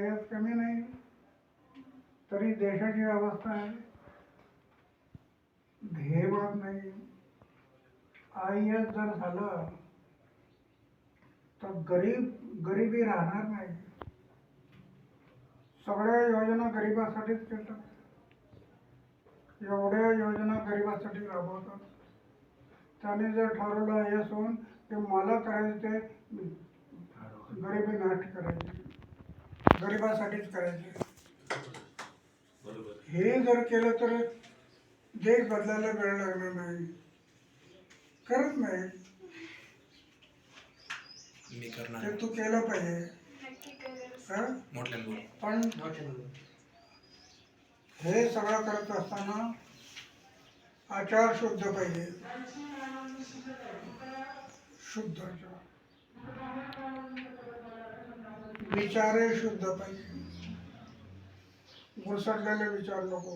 आयात कमी नाही, तरी देशाची अवस्था आहे. ध्येयवाद नाही. आयात जर झालं तर गरिबी राहणार नाही. सगळ्या योजना गरिबासाठीच केल्या. एवढ्या योजना गरिबासाठी राबवतात. त्याने जर ठरवलं हे सोन की मला करायचं ते गरिबी नाट करायची, गरिबासाठीच करायचे, हे जर केलं तर देश बदलायला वेळ लागणार नाही. करत नाही ते तू केलं पाहिजे. पण हे सगळं करत असताना आचार शुद्ध पाहिजे. शुद्ध विचारही शुद्ध पाहिजे. घुसडलेले विचार नको.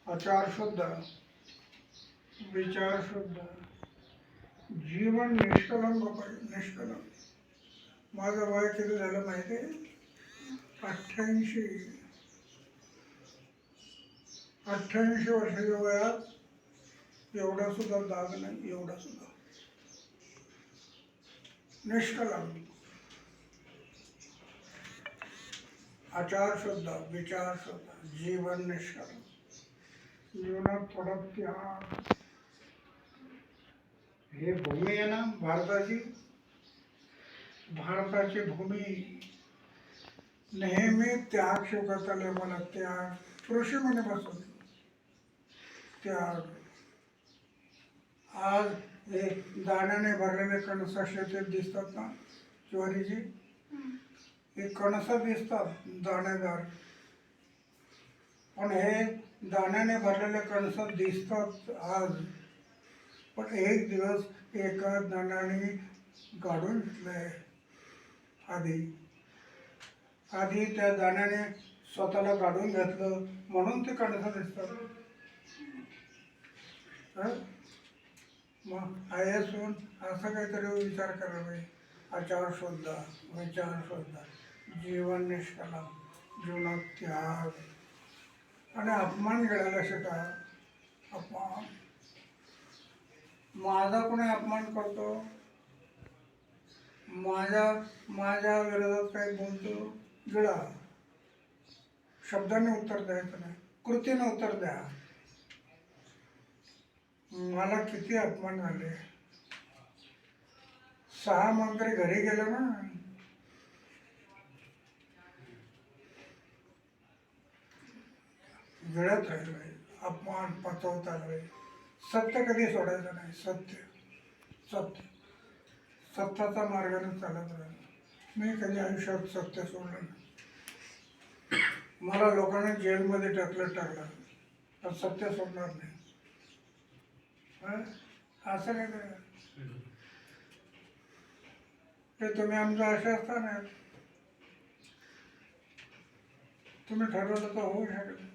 आचार शुद्ध, विचार शुद्ध, जीवन निष्कलंक पाहिजे. निष्कलंक. माझं वय किती झालं माहिती आहे? 88. 88 वर्षाच्या वयात एवढा सुद्धा दाग नाही. एवढा सुद्धा निष्कलंक. आचार शुद्ध, विचार शुद्ध, जीवन निष्कलंक. जीवनात थोडा त्याग. हे भूमी आहे ना भारताची, भारताची भूमी नेहमी त्याग शिकवत आले मला. त्याग ऋषी मुनीपासून त्याग. आज हे दाण्याने भरलेले कणस शेतीत दिसतात ना, ज्वारीची, हे कणस दिसतात दाणेदार, पण हे दाण्याने भरलेले कणस दिसतात आज, पण एक दिवस एका दाण्याने काढून घेतलंय. आधी त्या दाण्याने स्वतःला काढून घेतलं म्हणून ते कणस दिसतात. मग आयसून असं काहीतरी विचार करायला पाहिजे. आचार शुद्ध, विचार शुद्ध, जीवन निष्कलंक, जीवनात त्याग. आणि अपमान घ्यायला शिका. अपमान. माझा कोणी अपमान करतो, माझ्या विरोधात काही बोलतो, गिळा. शब्दाने उत्तर द्यायचं नाही, कृतीने उत्तर द्या. मला किती अपमान झाले. 6 मंत्री घरी गेले ना, गिळत राहिले. अपमान पचवता आले. सत्य कधी सोडायचं नाही. सत्य सत्याचा मार्गाने चालत राहिलं. मी कधी आयुष्यात सत्य सोडलं नाही. मला लोकांनी जेलमध्ये टाकलं, पण सत्य सोडणार नाही. असं काय करा. ते तुम्ही आमचं असे असताना तुम्ही ठरवलं तर होऊ शकत.